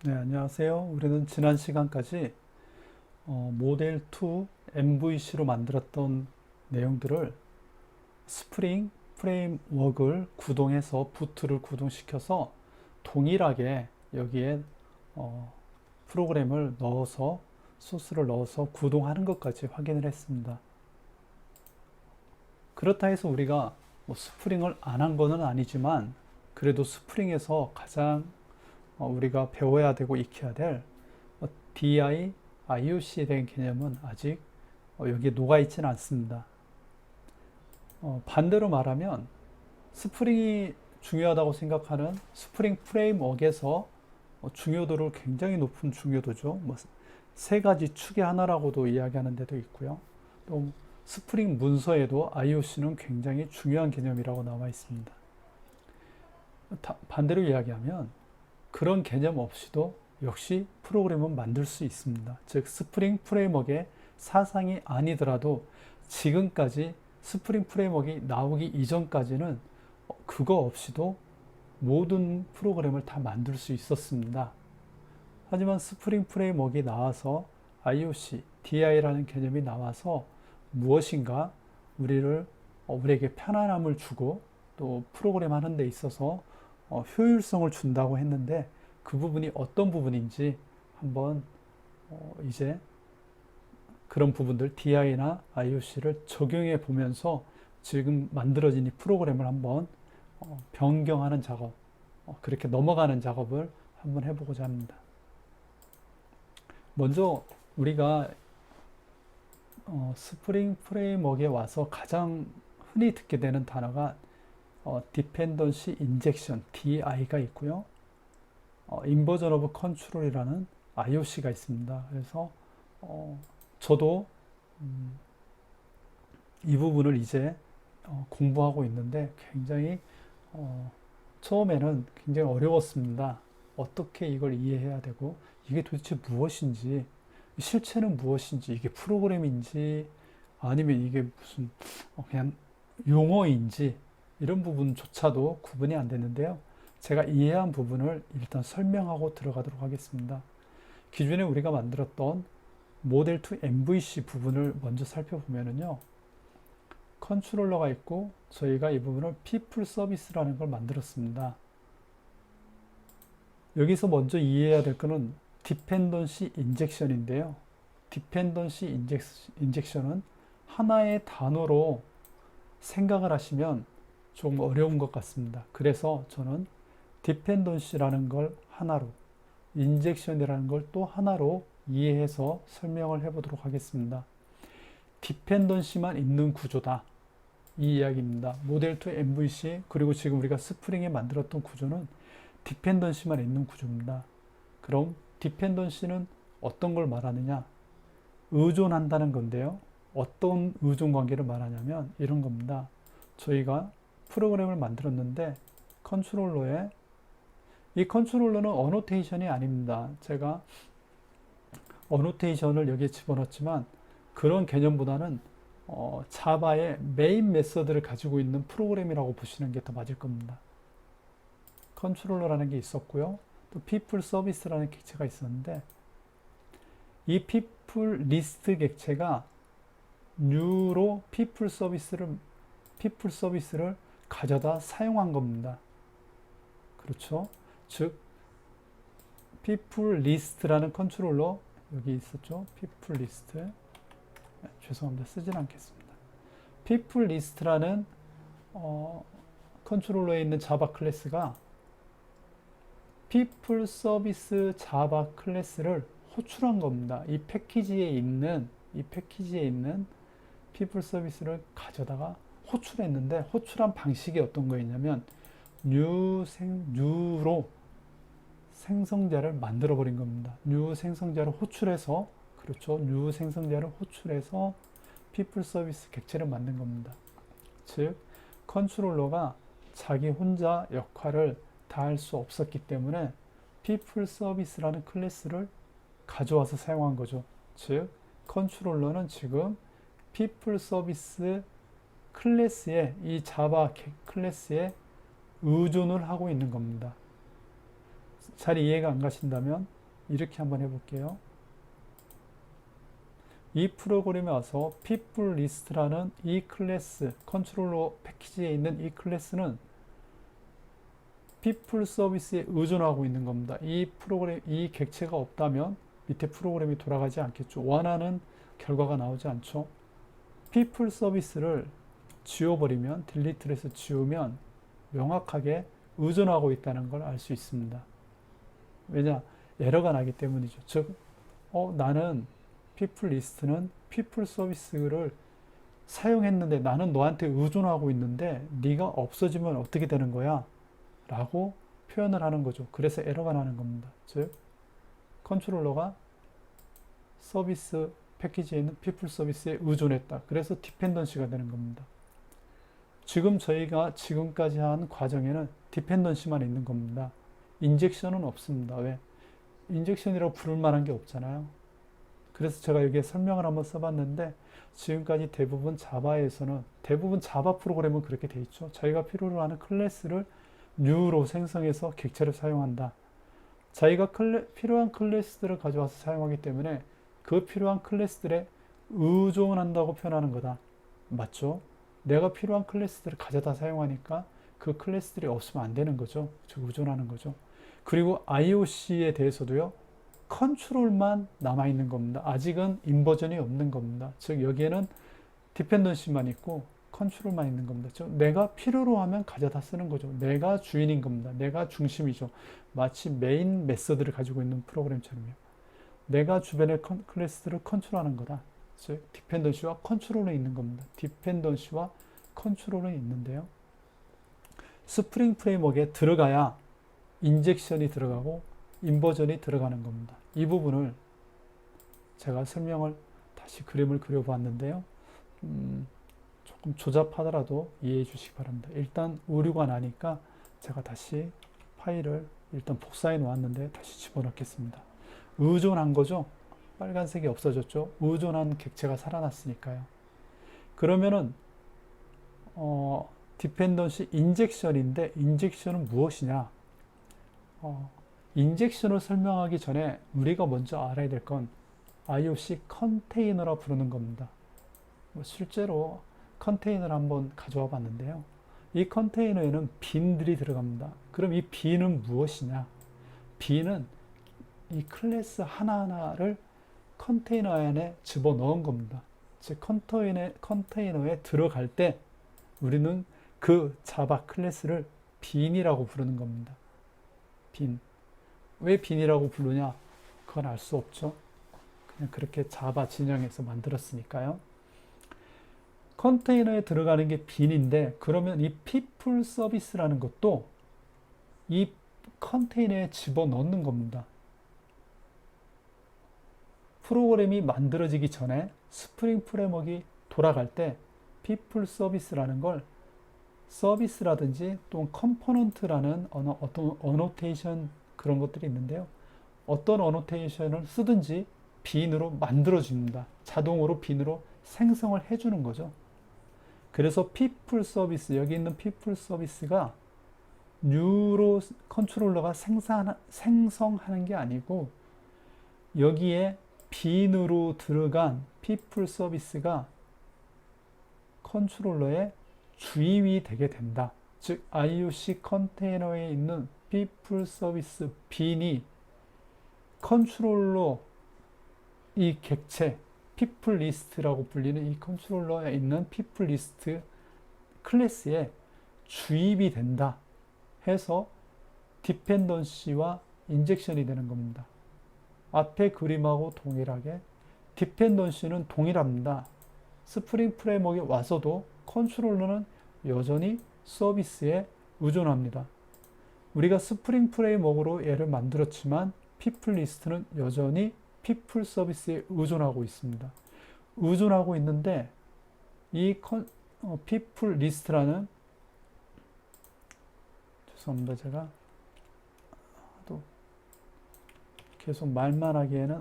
네, 안녕하세요. 우리는 지난 시간까지 모델 2 MVC로 만들었던 내용들을 스프링 프레임워크를 구동해서 부트를 구동시켜서 동일하게 여기에 어, 프로그램을 넣어서 소스를 넣어서 구동하는 것까지 확인을 했습니다. 그렇다 해서 우리가 뭐 스프링을 안 한 거는 아니지만 그래도 스프링에서 가장 우리가 배워야 되고 익혀야 될 DI, IOC에 대한 개념은 아직 여기에 녹아있지는 않습니다. 반대로 말하면 스프링이 중요하다고 생각하는 스프링 프레임워크에서 중요도를 굉장히 높은 중요도죠. 세 가지 축의 하나라고도 이야기하는 데도 있고요. 또 스프링 문서에도 IOC는 굉장히 중요한 개념이라고 나와 있습니다. 반대로 이야기하면 그런 개념 없이도 역시 프로그램은 만들 수 있습니다. 즉 스프링 프레임워크의 사상이 아니더라도 지금까지 스프링 프레임워크가 나오기 이전까지는 그거 없이도 모든 프로그램을 다 만들 수 있었습니다. 하지만 스프링 프레임워크가 나와서 IOC, DI라는 개념이 나와서 무엇인가 우리에게 편안함을 주고 또 프로그램 하는 데 있어서 효율성을 준다고 했는데 그 부분이 어떤 부분인지 한번 이제 그런 부분들 DI나 IOC를 적용해 보면서 지금 만들어진 이 프로그램을 한번 변경하는 작업, 그렇게 넘어가는 작업을 한번 해보고자 합니다. 먼저 우리가 스프링 프레임워크에 와서 가장 흔히 듣게 되는 단어가 Dependency Injection, DI가 있고요. Inversion of Control이라는 IOC가 있습니다. 그래서 저도 이 부분을 이제 공부하고 있는데 굉장히 처음에는 굉장히 어려웠습니다. 어떻게 이걸 이해해야 되고 이게 도대체 무엇인지 실체는 무엇인지 이게 프로그램인지 아니면 이게 무슨 그냥 용어인지 이런 부분조차도 구분이 안 됐는데요. 제가 이해한 부분을 일단 설명하고 들어가도록 하겠습니다. 기존에 우리가 만들었던 모델 2 MVC 부분을 먼저 살펴보면요. 컨트롤러가 있고 저희가 이 부분을 people service라는 걸 만들었습니다. 여기서 먼저 이해해야 될 것은 dependency injection인데요. dependency injection은 하나의 단어로 생각을 하시면 좀 어려운 것 같습니다. 그래서 저는 dependency라는 걸 하나로, injection이라는 걸 또 하나로 이해해서 설명을 해보도록 하겠습니다. 디펜던시만 있는 구조다. 이 이야기입니다. 모델 2 MVC 그리고 지금 우리가 스프링에 만들었던 구조는 디펜던시만 있는 구조입니다. 그럼 디펜던시는 어떤 걸 말하느냐? 의존한다는 건데요. 어떤 의존 관계를 말하냐면 이런 겁니다. 저희가 프로그램을 만들었는데 컨트롤러에 이 컨트롤러는 어노테이션이 아닙니다. 제가 어노테이션을 여기에 집어넣었지만 그런 개념보다는 자바의 메인 메서드를 가지고 있는 프로그램이라고 보시는 게 더 맞을 겁니다. 컨트롤러라는 게 있었고요. 또 people service라는 객체가 있었는데 이 people list 객체가 new로 people service를 가져다 사용한 겁니다. 그렇죠? 즉 people list라는 컨트롤러 여기 있었죠? people list 죄송합니다. 쓰진 않겠습니다. people list라는 컨트롤러에 있는 자바 클래스가 people service 자바 클래스를 호출한 겁니다. 이 패키지에 있는 people service를 가져다가 호출했는데 호출한 방식이 어떤 거였냐면 new로 생성자를 만들어 버린 겁니다. new 생성자를 호출해서 그렇죠. new 생성자를 호출해서 people service 객체를 만든 겁니다. 즉 컨트롤러가 자기 혼자 역할을 다 할 수 없었기 때문에 people service라는 클래스를 가져와서 사용한 거죠. 즉 컨트롤러는 지금 people service 클래스에 이 자바 클래스에 의존을 하고 있는 겁니다. 잘 이해가 안 가신다면 이렇게 한번 해볼게요. 이 프로그램에 와서 people list라는 이 클래스, 컨트롤러 패키지에 있는 이 클래스는 people 서비스에 의존하고 있는 겁니다. 이 프로그램, 이 객체가 없다면 밑에 프로그램이 돌아가지 않겠죠. 원하는 결과가 나오지 않죠. people 서비스를 지워버리면, 딜리트를 해서 지우면 명확하게 의존하고 있다는 걸 알 수 있습니다. 왜냐? 에러가 나기 때문이죠. 즉, 나는 people list는 people 서비스를 사용했는데 나는 너한테 의존하고 있는데 네가 없어지면 어떻게 되는 거야? 라고 표현을 하는 거죠. 그래서 에러가 나는 겁니다. 즉, 컨트롤러가 서비스 패키지에 있는 people 서비스에 의존했다. 그래서 디펜던시가 되는 겁니다. 지금 저희가 지금까지 한 과정에는 디펜던시만 있는 겁니다. 인젝션은 없습니다. 왜? 인젝션이라고 부를 만한 게 없잖아요. 그래서 제가 여기에 설명을 한번 써봤는데 지금까지 대부분 자바에서는 대부분 자바 프로그램은 그렇게 돼 있죠. 자기가 필요로 하는 클래스를 new로 생성해서 객체를 사용한다. 자기가 필요한 클래스들을 가져와서 사용하기 때문에 그 필요한 클래스들에 의존한다고 표현하는 거다. 맞죠? 내가 필요한 클래스들을 가져다 사용하니까 그 클래스들이 없으면 안 되는 거죠. 즉 의존하는 거죠. 그리고 IOC에 대해서도요. 컨트롤만 남아있는 겁니다. 아직은 인버전이 없는 겁니다. 즉 여기에는 디펜던시만 있고 컨트롤만 있는 겁니다. 즉 내가 필요로 하면 가져다 쓰는 거죠. 내가 주인인 겁니다. 내가 중심이죠. 마치 메인 메서드를 가지고 있는 프로그램처럼요. 내가 주변의 클래스들을 컨트롤하는 거다. 즉 디펜던시와 컨트롤에 있는 겁니다. 디펜던시와 컨트롤에 있는데요. 스프링 프레임워크에 들어가야 인젝션이 들어가고 인버전이 들어가는 겁니다. 이 부분을 제가 설명을 다시 그림을 그려보았는데요. 조금 조잡하더라도 이해해 주시기 바랍니다. 일단 오류가 나니까 제가 다시 파일을 일단 복사해 놓았는데 다시 집어넣겠습니다. 의존한 거죠. 빨간색이 없어졌죠. 의존한 객체가 살아났으니까요. 그러면은 디펜던시 인젝션인데 인젝션은 무엇이냐? 인젝션을 설명하기 전에 우리가 먼저 알아야 될 건 IOC 컨테이너라 부르는 겁니다. 실제로 컨테이너를 한번 가져와 봤는데요. 이 컨테이너에는 빈들이 들어갑니다. 그럼 이 빈은 무엇이냐? 빈은 이 클래스 하나하나를 컨테이너 안에 집어넣은 겁니다. 즉 컨테이너에 들어갈 때 우리는 그 자바 클래스를 빈이라고 부르는 겁니다. 빈. 왜 빈이라고 부르냐? 그건 알 수 없죠. 그냥 그렇게 자바 진영에서 만들었으니까요. 컨테이너에 들어가는 게 빈인데 그러면 이 people 서비스라는 것도 이 컨테이너에 집어넣는 겁니다. 프로그램이 만들어지기 전에 스프링 프레임워크가 돌아갈 때 people 서비스라는 걸 서비스라든지 또는 컴포넌트라는 어떤 어노테이션 그런 것들이 있는데요. 어떤 어노테이션을 쓰든지 빈으로 만들어줍니다. 자동으로 빈으로 생성을 해주는 거죠. 그래서 people 서비스, 여기 있는 people 서비스가 뉴로 컨트롤러가 생성하는 게 아니고 여기에 빈으로 들어간 people 서비스가 컨트롤러의 주임이 되게 된다. 즉 IOC 컨테이너에 있는 people 서비스 빈이 컨트롤러 이 객체 people list라고 불리는 이 컨트롤러에 있는 people list 클래스에 주입이 된다 해서 디펜던시와 인젝션이 되는 겁니다. 앞에 그림하고 동일하게 디펜던시는 동일합니다. 스프링 프레임워크에 와서도 컨트롤러는 여전히 서비스에 의존합니다. 우리가 스프링 프레임워크로 얘를 만들었지만 people list는 여전히 people 서비스에 의존하고 있습니다. 의존하고 있는데 이 people list라는 죄송합니다. 제가 또 계속 말만 하기에는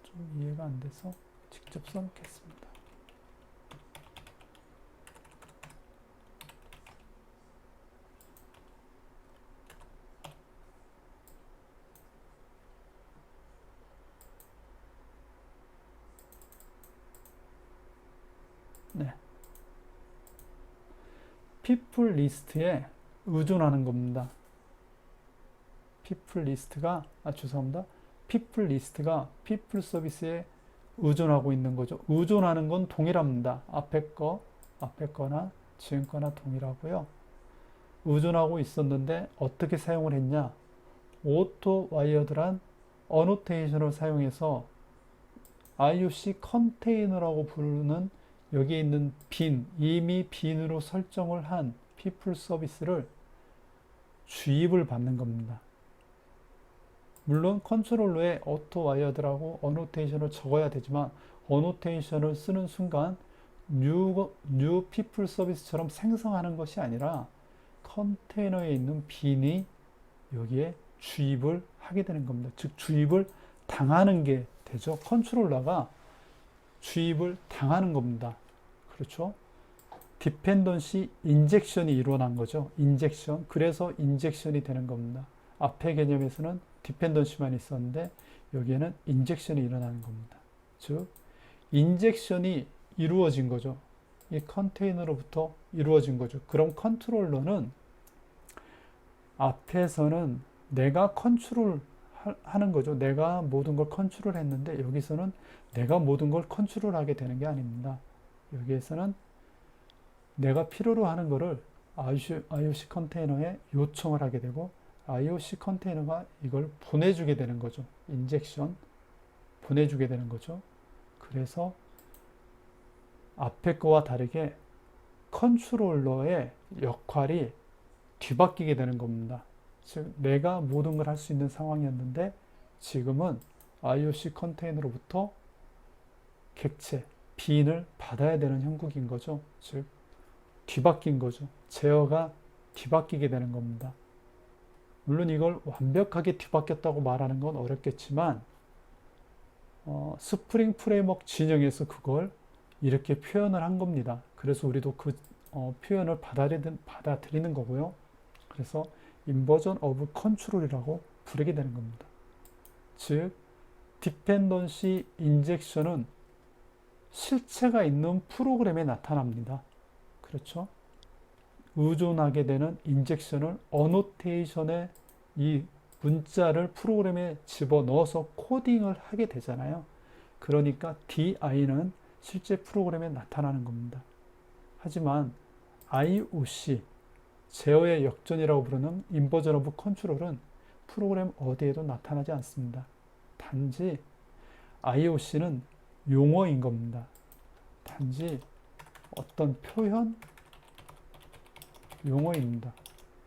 좀 이해가 안 돼서 직접 써놓겠습니다. people 리스트에 의존하는 겁니다. people 리스트가 죄송합니다. people 리스트가 people 서비스에 의존하고 있는 거죠. 의존하는 건 동일합니다. 앞에 거나 지금 거나 동일하고요. 의존하고 있었는데 어떻게 사용을 했냐? 오토 와이어드란 어노테이션을 사용해서 IOC 컨테이너라고 부르는 여기에 있는 이미 빈으로 설정을 한 people 서비스를 주입을 받는 겁니다. 물론 컨트롤러에 오토 와이어드라고 어노테이션을 적어야 되지만 어노테이션을 쓰는 순간 new people 서비스처럼 생성하는 것이 아니라 컨테이너에 있는 빈이 여기에 주입을 하게 되는 겁니다. 즉 주입을 당하는 게 되죠. 컨트롤러가 주입을 당하는 겁니다. 그렇죠? 디펜던시 인젝션이 일어난 거죠. 인젝션. 그래서 인젝션이 되는 겁니다. 앞의 개념에서는 디펜던시만 있었는데 여기에는 인젝션이 일어나는 겁니다. 즉 인젝션이 이루어진 거죠. 이 컨테이너로부터 이루어진 거죠. 그럼 컨트롤러는 앞에서는 내가 컨트롤 하는 거죠. 내가 모든 걸 컨트롤 했는데 여기서는 내가 모든 걸 컨트롤하게 되는 게 아닙니다. 여기에서는 내가 필요로 하는 거를 IOC 컨테이너에 요청을 하게 되고 IOC 컨테이너가 이걸 보내주게 되는 거죠. 인젝션 보내주게 되는 거죠. 그래서 앞에 거와 다르게 컨트롤러의 역할이 뒤바뀌게 되는 겁니다. 즉 내가 모든 걸 할 수 있는 상황이었는데 지금은 IOC 컨테이너로부터 객체, 빈을 받아야 되는 형국인 거죠. 즉 뒤바뀐 거죠. 제어가 뒤바뀌게 되는 겁니다. 물론 이걸 완벽하게 뒤바뀌었다고 말하는 건 어렵겠지만 스프링 프레임워크 진영에서 그걸 이렇게 표현을 한 겁니다. 그래서 우리도 그 표현을 받아들이는 거고요. 그래서 인버전 오브 컨트롤이라고 부르게 되는 겁니다. 즉 디펜던시 인젝션은 실체가 있는 프로그램에 나타납니다. 그렇죠? 의존하게 되는 인젝션을 어노테이션에 이 문자를 프로그램에 집어넣어서 코딩을 하게 되잖아요. 그러니까 DI는 실제 프로그램에 나타나는 겁니다. 하지만 IOC, 제어의 역전이라고 부르는 인버전 오브 컨트롤은 프로그램 어디에도 나타나지 않습니다. 단지 IOC는 용어인 겁니다. 단지 어떤 표현, 용어입니다.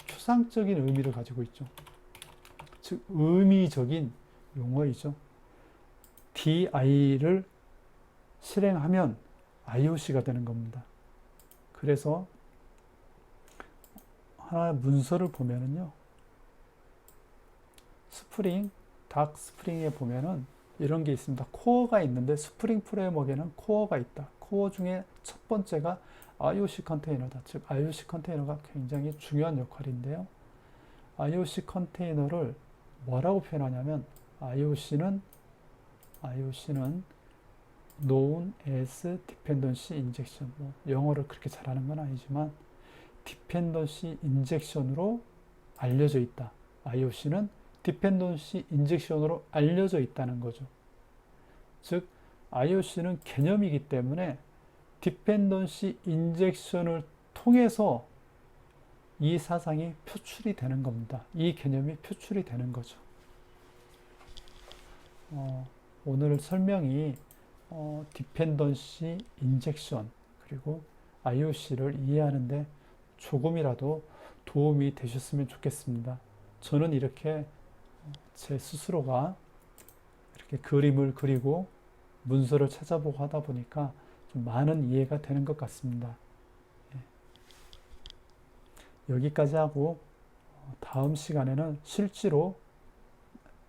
추상적인 의미를 가지고 있죠. 즉 의미적인 용어이죠. DI를 실행하면 IOC가 되는 겁니다. 그래서 하나의 문서를 보면은요, 닥 스프링에 보면은 이런 게 있습니다. 코어가 있는데 스프링 프레임워크에는 코어가 있다. 코어 중에 첫 번째가 IOC 컨테이너다. 즉 IOC 컨테이너가 굉장히 중요한 역할인데요. IOC 컨테이너를 뭐라고 표현하냐면 IOC는 known as dependency injection. 영어를 그렇게 잘하는 건 아니지만 dependency injection으로 알려져 있다. IOC는 dependency injection으로 알려져 있다는 거죠. 즉 IOC는 개념이기 때문에 디펜던시 인젝션을 통해서 이 사상이 표출이 되는 겁니다. 이 개념이 표출이 되는 거죠. 오늘 설명이 디펜던시 인젝션 그리고 IOC를 이해하는데 조금이라도 도움이 되셨으면 좋겠습니다. 저는 이렇게 제 스스로가 이렇게 그림을 그리고 문서를 찾아보고 하다 보니까 좀 많은 이해가 되는 것 같습니다. 여기까지 하고 다음 시간에는 실제로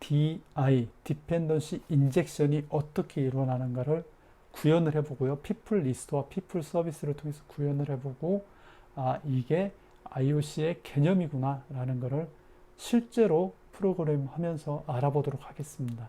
DI, Dependency Injection이 어떻게 일어나는가를 구현을 해보고요. People List와 People Service를 통해서 구현을 해보고 이게 IOC의 개념이구나 라는 것을 실제로 프로그램 하면서 알아보도록 하겠습니다.